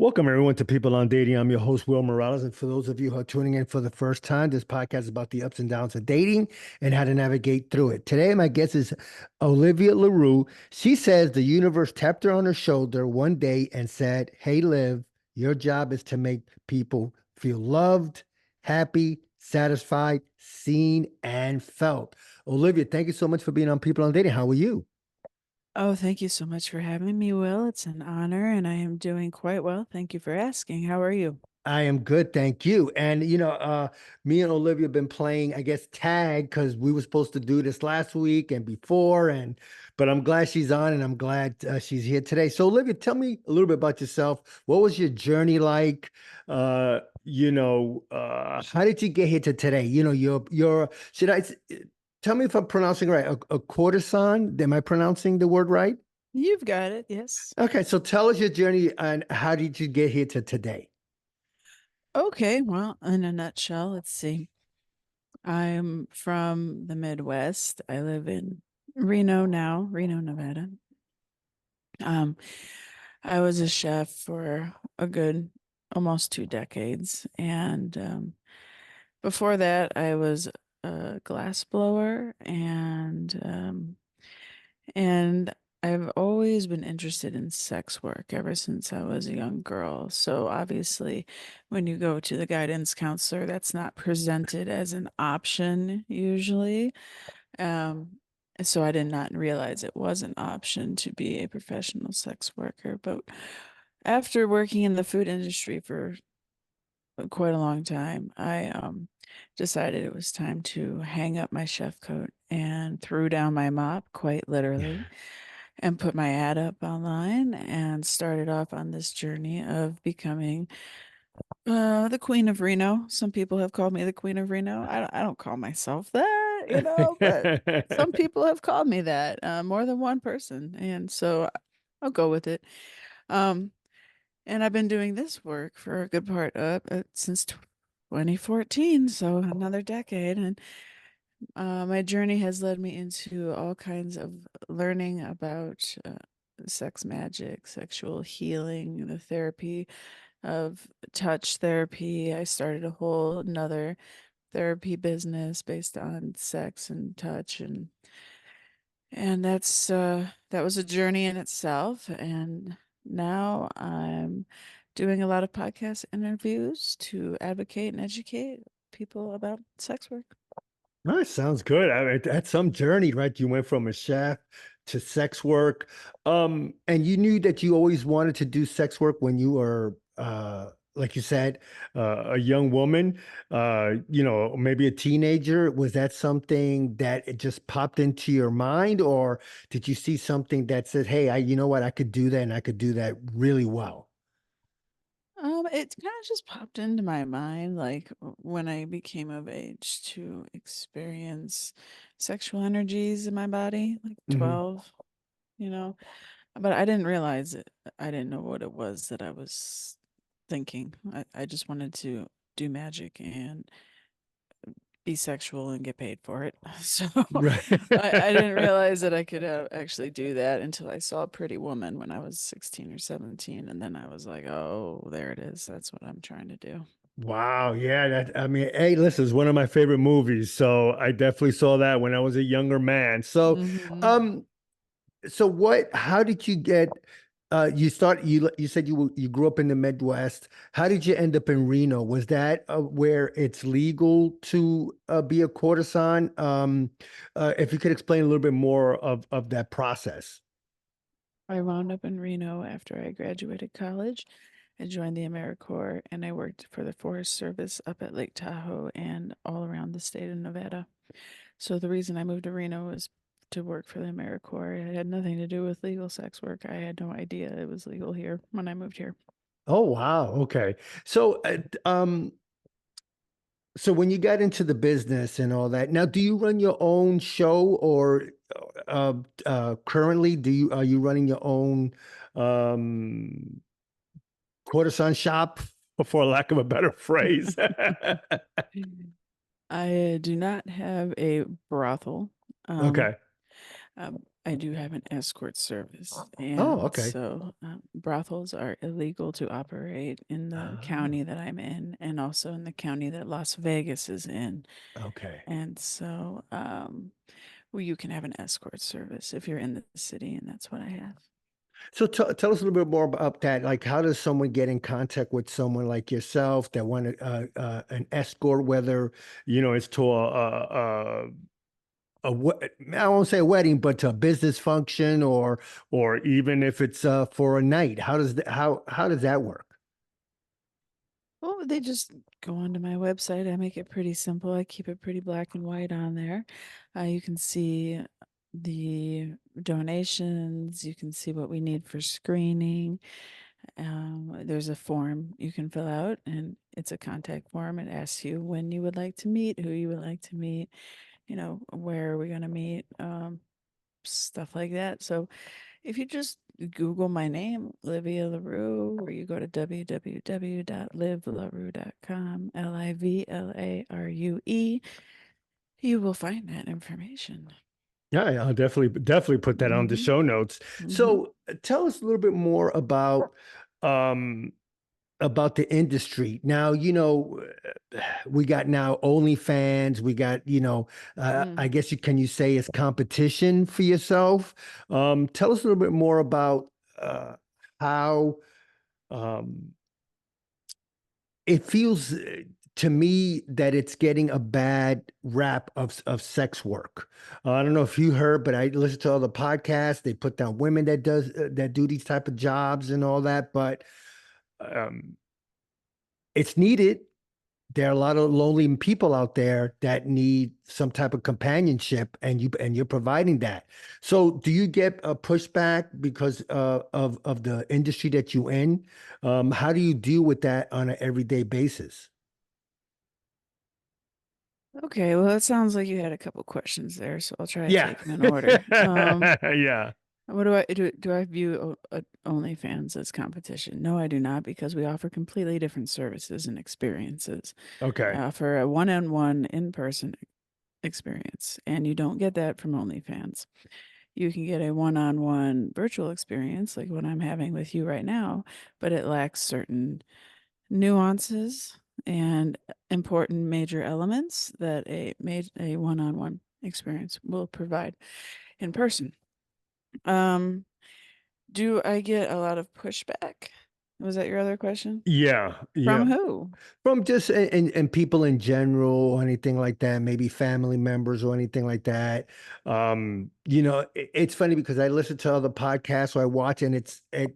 Welcome, everyone, to People on Dating. I'm your host, Will Morales. And for those of you who are tuning in for the first time, this podcast is about the ups and downs of dating and how to navigate through it. Today, my guest is Olivia Larue. She says the universe tapped her on her shoulder one day and said, "Hey, Liv, your job is to make people feel loved, happy, satisfied, seen, and felt." Olivia, thank you so much for being on People on Dating. How are you? Oh, thank you so much for having me, Will. It's an honor, and I am doing quite well. Thank you for asking. How are you? I am good, thank you. And me and Olivia have been playing, I guess, tag because we were supposed to do this last week and before, and but I'm glad she's on, and I'm glad she's here today. So, Olivia, tell me a little bit about yourself. What was your journey like? How did you get here to today? You're should I tell me if I'm pronouncing it right? A courtesan? Am I pronouncing the word right? You've got it, yes. Okay, so tell us your journey and how did you get here to today? Okay, well, in a nutshell, let's see. I'm from the Midwest. I live in Reno now, Reno, Nevada. Um, I was a chef for a good almost 2 decades, and before that, I was a glass blower, and I've always been interested in sex work ever since I was a young girl. So obviously, when you go to the guidance counselor, that's not presented as an option usually. Um, so I did not realize it was an option to be a professional sex worker. But after working in the food industry for quite a long time, I decided it was time to hang up my chef coat and threw down my mop, quite literally, and put my ad up online and started off on this journey of becoming the Queen of Reno. Some people have called me the Queen of Reno. I don't call myself that, but some people have called me that, more than one person, and so I'll go with it. Um, and I've been doing this work for a good part of since 2014, so another decade. And my journey has led me into all kinds of learning about sex magic, sexual healing, the therapy of touch therapy. I started a whole another therapy business based on sex and touch, and that was a journey in itself. And now I'm doing a lot of podcast interviews to advocate and educate people about sex work. That sounds good. I mean, that's some journey, right? You went from a chef to sex work. And you knew that you always wanted to do sex work when you were, like you said, a young woman, maybe a teenager. Was that something that it just popped into your mind, or did you see something that said, "Hey, you know what, I could do that, and I could do that really well"? It kind of just popped into my mind, like when I became of age to experience sexual energies in my body, like Hmm. 12, you know, but I didn't realize it. I didn't know what it was that I was thinking. I just wanted to do magic and be sexual and get paid for it. So Right. I didn't realize that I could actually do that until I saw a pretty woman when I was 16 or 17. And then I was like, oh, there it is. That's what I'm trying to do. Wow, yeah, I mean, hey, listen, it's one of my favorite movies. So I definitely saw that when I was a younger man. So, Hmm. um, how did you get you said you grew up in the Midwest. How did you end up in Reno? Was that where it's legal to be a courtesan? If you could explain a little bit more of that process. I wound up in Reno after I graduated college. I joined the AmeriCorps and I worked for the Forest Service up at Lake Tahoe and all around the state of Nevada. So the reason I moved to Reno was to work for the AmeriCorps. It had nothing to do with legal sex work. I had no idea it was legal here when I moved here. Oh, wow. Okay. So, so when you got into the business and all that, now do you run your own show or currently are you running your own um courtesan shop for lack of a better phrase? I do not have a brothel. Um, Okay. I do have an escort service, Oh, and okay. so brothels are illegal to operate in the Ah, county that I'm in, and also in the county that Las Vegas is in. okay. And so, well, you can have an escort service if you're in the city, and that's what I have. So tell us a little bit more about that. Like, how does someone get in contact with someone like yourself that want an escort, whether, it's to I won't say a wedding, but to a business function or even if it's for a night. How does that work? Well, they just go onto my website. I make it pretty simple. I keep it pretty black and white on there. You can see the donations. You can see what we need for screening. There's a form you can fill out, and it's a contact form. It asks you when you would like to meet, who you would like to meet, where are we going to meet, stuff like that. So if you just Google my name, Olivia Larue, or you go to www.livelarue.com, Livelarue, you will find that information. Yeah, I'll definitely put that on the Mm-hmm. show notes. Mm-hmm. So tell us a little bit more um about the industry. Now, we got now OnlyFans, we got, I Mm. guess you say it's competition for yourself. Tell us a little bit more about how um it feels to me that it's getting a bad rap of sex work. I don't know if you heard, but I listen to all the podcasts. They put down women that do these type of jobs and all that, but um, it's needed. There are a lot of lonely people out there that need some type of companionship, and you're providing that. So, do you get a pushback because of the industry that you in? How do you deal with that on an everyday basis? Okay, well, it sounds like you had a couple questions there, so I'll try to Yeah. take them in order. Yeah. What do I do? Do I view OnlyFans as competition? No, I do not, because we offer completely different services and experiences. Okay. For a one-on-one in-person experience, and you don't get that from OnlyFans. You can get a one-on-one virtual experience like what I'm having with you right now, but it lacks certain nuances and important major elements that a one-on-one experience will provide in person. Um, do I get a lot of pushback? Was that your other question? Yeah. Yeah. From who? From just and people in general or anything like that, maybe family members or anything like that. It's funny because I listen to other podcasts or I watch and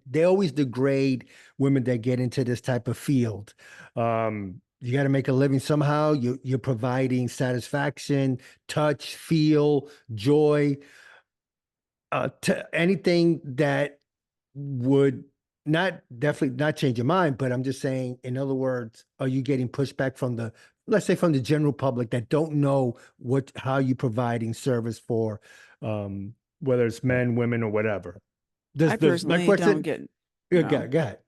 they always degrade women that get into this type of field. You got to make a living somehow. You're providing satisfaction, touch, feel, joy, to anything that would not definitely not change your mind, but I'm just saying, in other words, are you getting pushback from let's say from the general public that don't know how you providing service for, whether it's men, women, or whatever? I Does my personally don't question? get, Yeah, no, go ahead.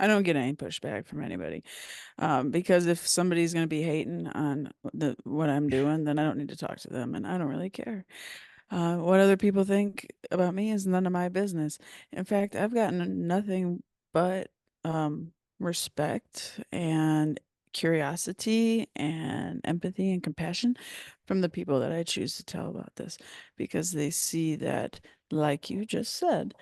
I don't get any pushback from anybody. Because if somebody's going to be hating on what I'm doing, then I don't need to talk to them, and I don't really care. What other people think about me is none of my business. In fact, I've gotten nothing but respect and curiosity and empathy and compassion from the people that I choose to tell about this, because they see that, like you just said,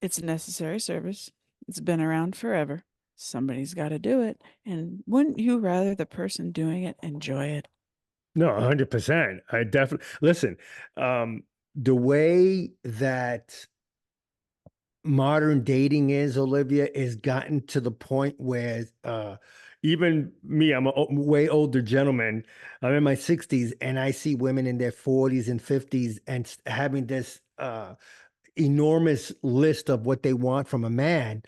it's a necessary service. It's been around forever. Somebody's got to do it. And wouldn't you rather the person doing it enjoy it? No, 100%. I definitely listen. Um, the way that modern dating is, Olivia, is gotten to the point where even me, I'm a way older gentleman. I'm in my 60s and I see women in their 40s and 50s and having this enormous list of what they want from a man.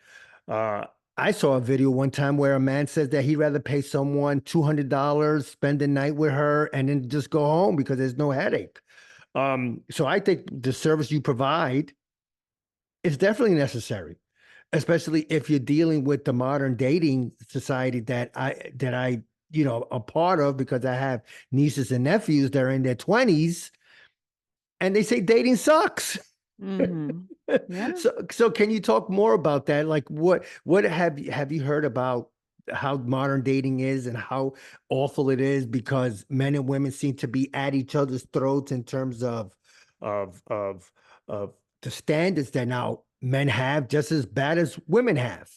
Uh, I saw a video one time where a man says that he'd rather pay someone $200, spend the night with her, and then just go home because there's no headache. So I think the service you provide is definitely necessary, especially if you're dealing with the modern dating society that I a part of because I have nieces and nephews that are in their 20s and they say dating sucks. Mm-hmm. Yeah. So can you talk more about that? Like what have you heard about how modern dating is and how awful it is because men and women seem to be at each other's throats in terms of of of the standards that now men have just as bad as women have.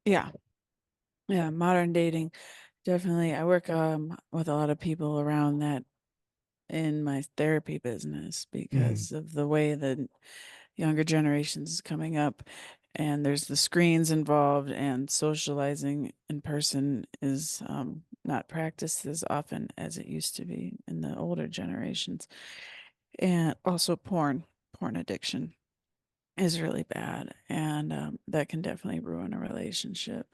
Yeah. Yeah. Modern dating. Definitely. I work with a lot of people around that in my therapy business Mm, because of the way that younger generations is coming up, and there's the screens involved, and socializing in person is not practiced as often as it used to be in the older generations. And also porn addiction is really bad, and that can definitely ruin a relationship.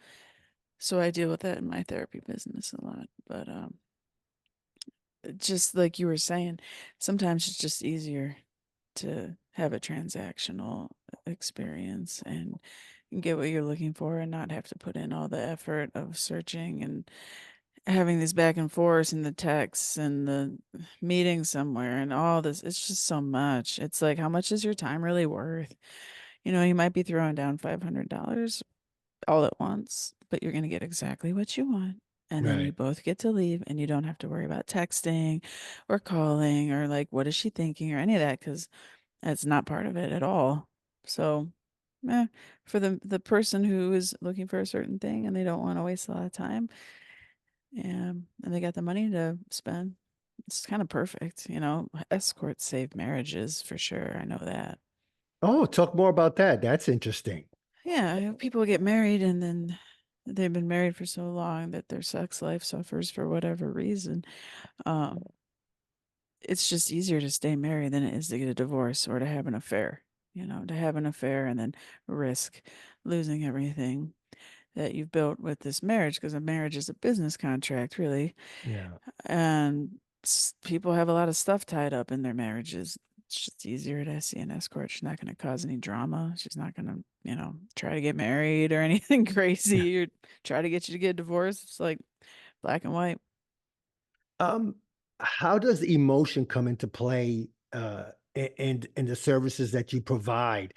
So I deal with that in my therapy business a lot. But just like you were saying, sometimes it's just easier to have a transactional experience and get what you're looking for and not have to put in all the effort of searching and having these back and forth and the texts and the meeting somewhere and all this. It's just so much. It's like, how much is your time really worth? You might be throwing down $500 all at once, but you're going to get exactly what you want. And then you right. both get to leave and you don't have to worry about texting or calling or like, what is she thinking or any of that because that's not part of it at all. So, eh, for the person who is looking for a certain thing and they don't want to waste a lot of time, and they got the money to spend, it's kind of perfect. Escorts save marriages for sure. I know that. Oh, talk more about that. That's interesting. Yeah, people get married and then they've been married for so long that their sex life suffers for whatever reason. Um, it's just easier to stay married than it is to get a divorce or to have an affair. To have an affair and then risk losing everything that you've built with this marriage because a marriage is a business contract, really. Yeah. And people have a lot of stuff tied up in their marriages. It's just easier to see an escort. She's not going to cause any drama. She's not going to, try to get married or anything crazy or try to get you to get divorced. It's like black and white. Um, how does emotion come into play in the services that you provide?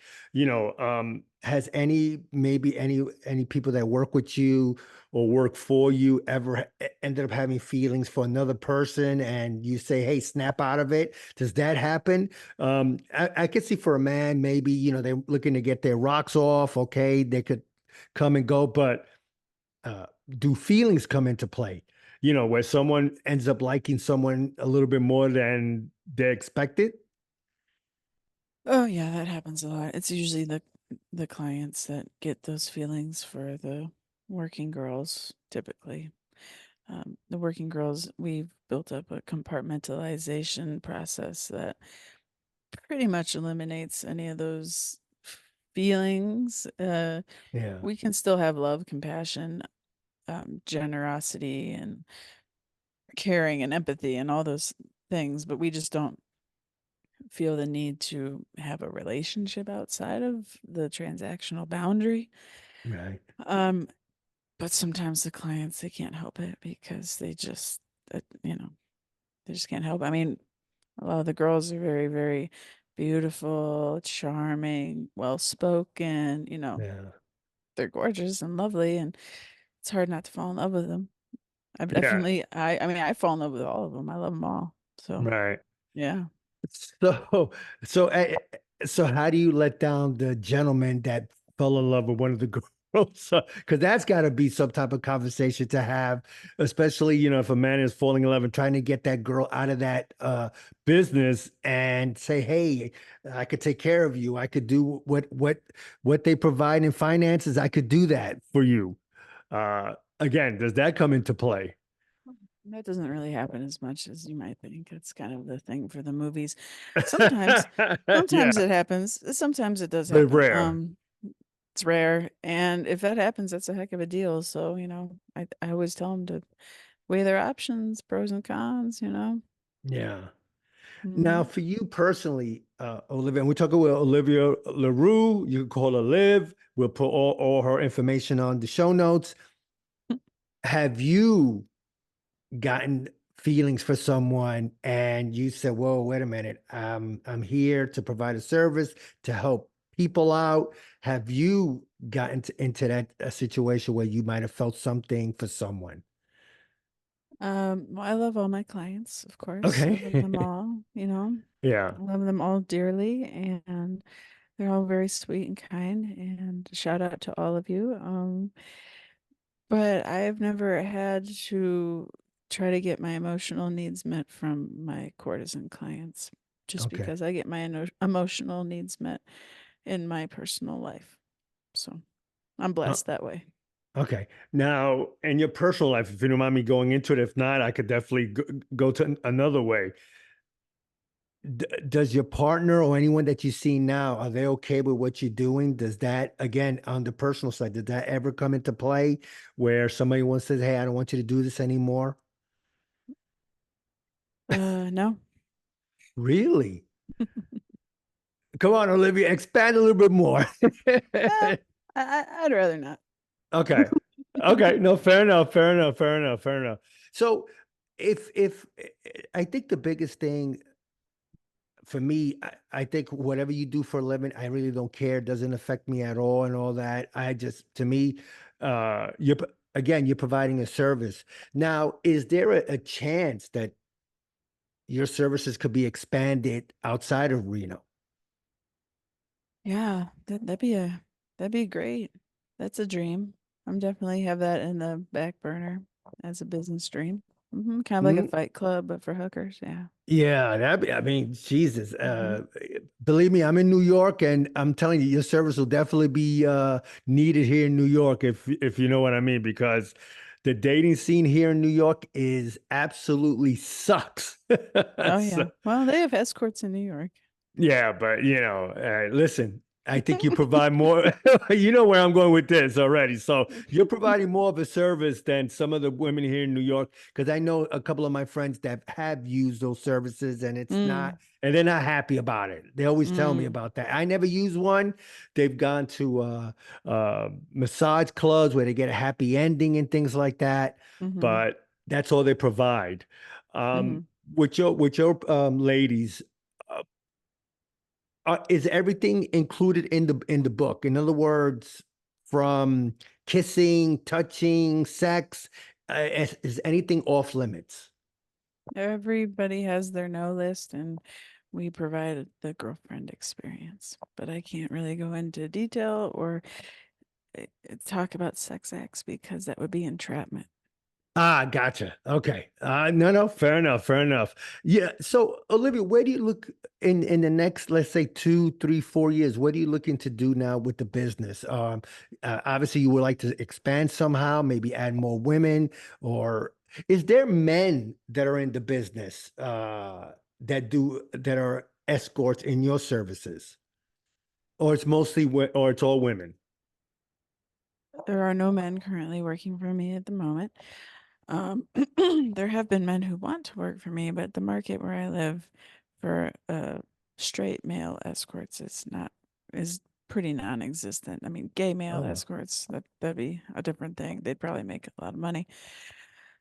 Has any people that work with you or work for you ever ended up having feelings for another person and you say, hey, snap out of it? Does that happen? I could see for a man, maybe, they're looking to get their rocks off. Okay, they could come and go, but do feelings come into play? Where someone ends up liking someone a little bit more than they expected. Oh yeah, that happens a lot. It's usually the clients that get those feelings for the working girls, typically. The working girls, we've built up a compartmentalization process that pretty much eliminates any of those feelings. Yeah, We can still have love, compassion, generosity, and caring and empathy and all those things, but we just don't feel the need to have a relationship outside of the transactional boundary. right. Um, but sometimes the clients, they can't help it because uh, you know, they just can't help it. I mean, a lot of the girls are very, very beautiful, charming, well spoken, Yeah, they're gorgeous and lovely, and it's hard not to fall in love with them. I've yeah, definitely, I mean, I fall in love with all of them. I love them all. So, right. yeah. So, so, uh, so, how do you let down the gentleman that fell in love with one of the girls? Because that's got to be some type of conversation to have, especially if a man is falling in love and trying to get that girl out of that business and say, "Hey, I could take care of you. I could do what they provide in finances. I could do that for you." Again, does that come into play? That doesn't really happen as much as you might think. It's kind of the thing for the movies. Sometimes, Yeah, sometimes it happens. Sometimes it does but happen. rare. It's rare, and if that happens, that's a heck of a deal. So, I always tell them to weigh their options, pros and cons. Yeah. Now, Mhm. for you personally, Olivia, and we're talking with Olivia Larue. You can call her Liv. We'll put all her information on the show notes. Have you gotten feelings for someone and you said, whoa, wait a minute. I'm here to provide a service to help people out. Have you gotten into that a situation where you might have felt something for someone? Well, I love all my clients, of course. I love Okay. them all, you know. Yeah. I love them all dearly, and they're all very sweet and kind. And shout out to all of you. But I've never had to try to get my emotional needs met from my courtesan clients, just Okay. because I get my emotional needs met in my personal life. So I'm Uh, blessed that way. okay. Now, in your personal life, if you don't mind me going into it, if not, I could definitely go to another way. Does your partner or anyone that you see now, are they okay with what you're doing? Does that, again, on the personal side, did that ever come into play where somebody once says, "Hey, I don't want you to do this anymore"? No. Really? Come on, Olivia, expand a little bit more. Eh, I'd rather not. Okay. Okay. No, fair enough. Fair enough. Fair enough. Fair enough. So if I think the biggest thing for me, I think whatever you do for a living, I really don't care. It doesn't affect me at all and all that. I just, to me, again, you're providing a service. Now, is there a chance that your services could be expanded outside of Reno? Yeah, that'd be great. That's a dream. I'm definitely have that in the back burner as a business dream. Kind of like a fight club, but for hookers. Yeah. Yeah, I mean, Jesus. hmm Believe me, I'm in New York, and I'm telling you, your service will definitely be needed here in New York, if you know what I mean, because the dating scene here in New York is absolutely sucks. Oh So, yeah. Well, they have escorts in New York. yeah, but listen, I think you provide more. You know where I'm going with this already. So you're providing more of a service than some of the women here in New York, because I know a couple of my friends that have used those services, and Mm, and they're not happy about it. They always tell me mm, about that. I never use one. They've gone to massage clubs where they get a happy ending and things like that, mm-hmm, but that's all they provide. mm-hmm. With your ladies. uh, is everything included in the book? In other words, from kissing, touching, sex, is anything off limits? Everybody has their no list, and we provide the girlfriend experience. But I can't really go into detail or talk about sex acts because that would be entrapment. Ah, gotcha. Okay. No, no, fair enough. Fair enough. Yeah. So, Olivia, where do you look in the next, let's say, 2, 3, 4 years? What are you looking to do now with the business? Obviously, you would like to expand somehow, maybe add more women, or is there men that are in the business that are escorts in your services, or it's or it's all women? There are no men currently working for me at the moment. Um, there have been men who want to work for me, but the market where I live for straight male escorts is pretty non-existent. I mean, gay male Oh. escorts, that'd be a different thing. They'd probably make a lot of money.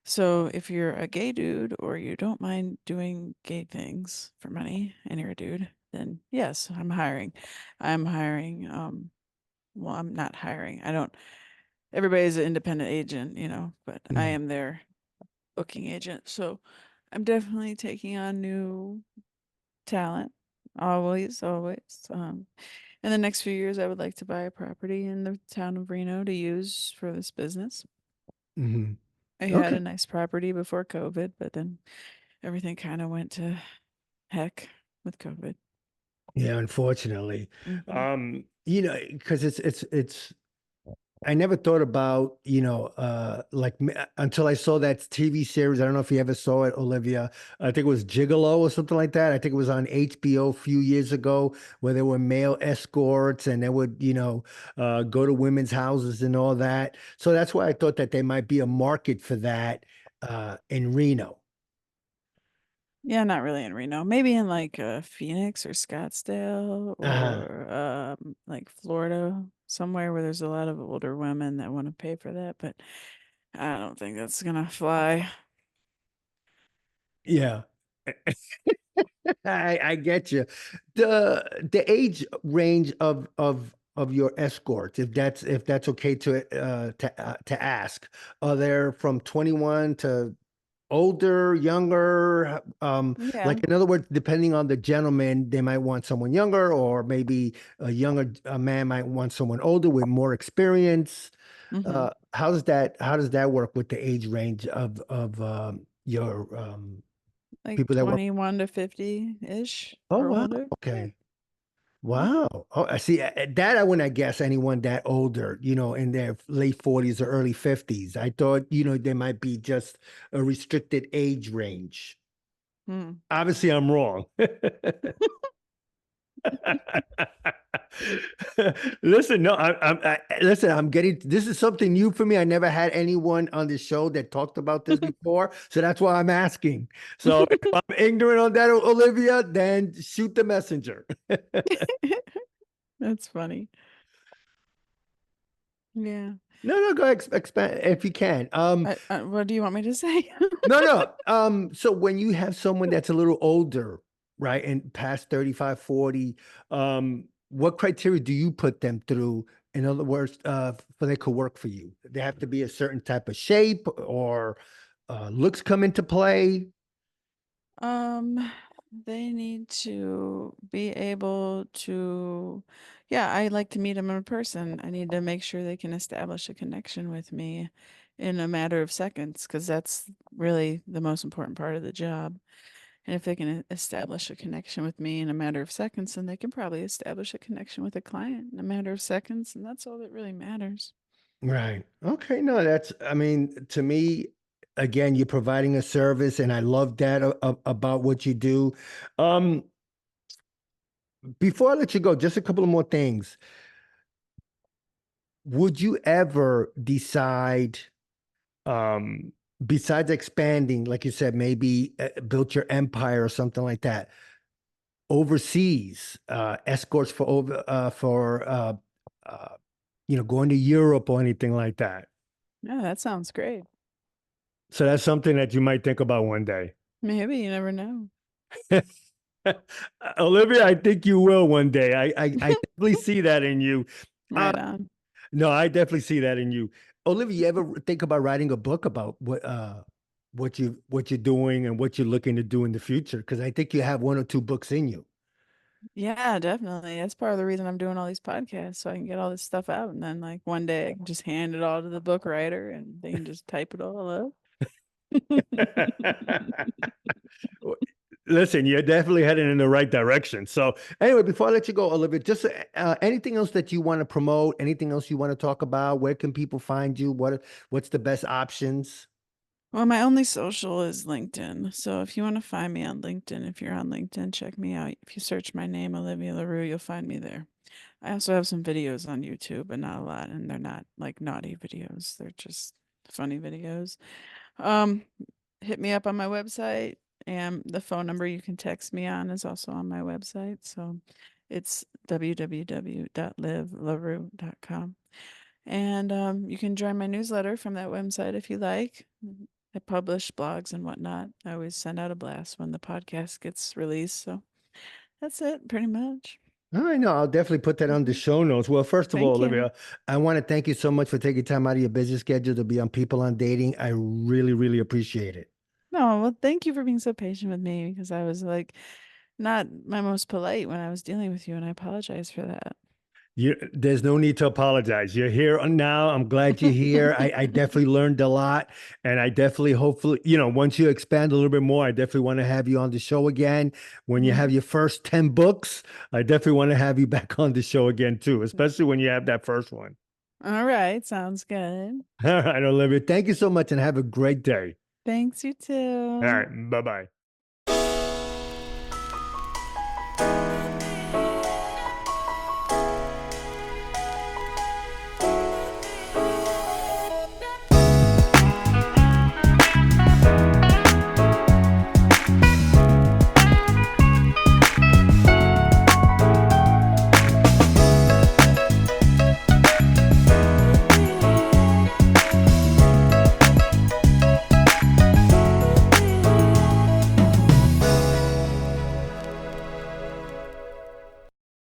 So if you're a gay dude or you don't mind doing gay things for money and you're a dude, then yes, I'm hiring. I'm hiring. Well, I'm not hiring. I don't. Everybody's an independent agent, but I Mm, am their booking agent. So I'm definitely taking on new talent. Always, always. In the next few years, I would like to buy a property in the town of Reno to use for this business. mhm. I had Okay. a nice property before COVID, but then everything kind of went to heck with COVID. Yeah, unfortunately. hmm Because it's I never thought about, until I saw that TV series. I don't know if you ever saw it, Olivia. I think it was Gigolo or something like that. I think it was on HBO a few years ago, where there were male escorts and they would, go to women's houses and all that. So that's why I thought that there might be a market for that in Reno. Yeah, not really in Reno. Maybe in like Phoenix or Scottsdale Uh-huh. or like Florida, somewhere where there's a lot of older women that want to pay for that. But I don't think that's gonna fly. Yeah. I get you. The age range of your escorts, if that's okay to ask, are there from 21 to older, younger? Yeah. Like in other words, depending on the gentleman, they might want someone younger, or maybe a man might want someone older with more experience. Hmm. How does that work with the age range of your Like people that work? 21 to 50-ish Oh or wow. older. Yeah. Okay. Yeah. Wow. Oh, I see. That I wouldn't guess anyone that older, in their late 40s or early 50s. I thought, there might be just a restricted age range. Hmm. Obviously, I'm wrong. Listen, no, listen. I'm getting. This is something new for me. I never had anyone on the show that talked about this before, so that's why I'm asking. So if I'm ignorant on that, Olivia, then shoot the messenger. That's funny. Yeah. No, no, go expand if you can. What do you want me to say? No, no. So when you have someone that's a little older, right, and past 35, 40, what criteria do you put them through? In other words, for they could work for you? They have to be a certain type of shape or looks come into play. Um, they need to be able to, yeah, I like to meet them in person. I need to make sure they can establish a connection with me in a matter of seconds, because that's really the most important part of the job. And if they can establish a connection with me in a matter of seconds, then they can probably establish a connection with a client in a matter of seconds, and that's all that really matters. Right. Okay. No, I mean, to me, again, you're providing a service, and I love that about what you do. Um, Before I let you go, just a couple of more things. Would you ever decide, um, besides expanding, like you said, maybe built your empire or something like that, overseas, escorts uh, going to Europe or anything like that? Yeah, that sounds great. So that's something that you might think about one day. Maybe, you never know. Olivia, I think you will one day. I definitely see that in you. Uh, Right on. no, I definitely see that in you. Olivia, you ever think about writing a book about what you're doing and what you're looking to do in the future? Because I think you have one or two books in you. Yeah, definitely. That's part of the reason I'm doing all these podcasts, so I can get all this stuff out. And then, like, one day I can just hand it all to the book writer and they can just type it all up. Listen, you're definitely heading in the right direction. So, anyway, before I let you go, Olivia, just anything else that you want to promote? Anything else you want to talk about? Where can people find you? What's the best options? Well, my only social is LinkedIn. So if you want to find me on LinkedIn, if you're on LinkedIn, check me out. If you search my name, Olivia Larue, you'll find me there. I also have some videos on YouTube, but not a lot, and they're not like naughty videos. They're just funny videos. Um, Hit me up on my website, and the phone number you can text me on is also on my website. So it's www.livelarue.com. And you can join my newsletter from that website if you like. I publish blogs and whatnot. I always send out a blast when the podcast gets released. So that's it, pretty much. All right, no, I'll definitely put that on the Mhm. show notes. Well, first of all, Thank you. Olivia, I want to thank you so much for taking time out of your busy schedule to be on People on Dating. I really, really appreciate it. No, well, thank you for being so patient with me because I was like not my most polite when I was dealing with you, and I apologize for that. There's no need to apologize. You're here now. I'm glad you're here. I definitely learned a lot. And I definitely, hopefully, once you expand a little bit more, I definitely want to have you on the show again. When you have Mhm. your first 10 books, I definitely want to have you back on the show again, too, especially when you have that first one. All right, sounds good. All right, Olivia. Thank you so much and have a great day. Thanks, you All too. right. Bye bye.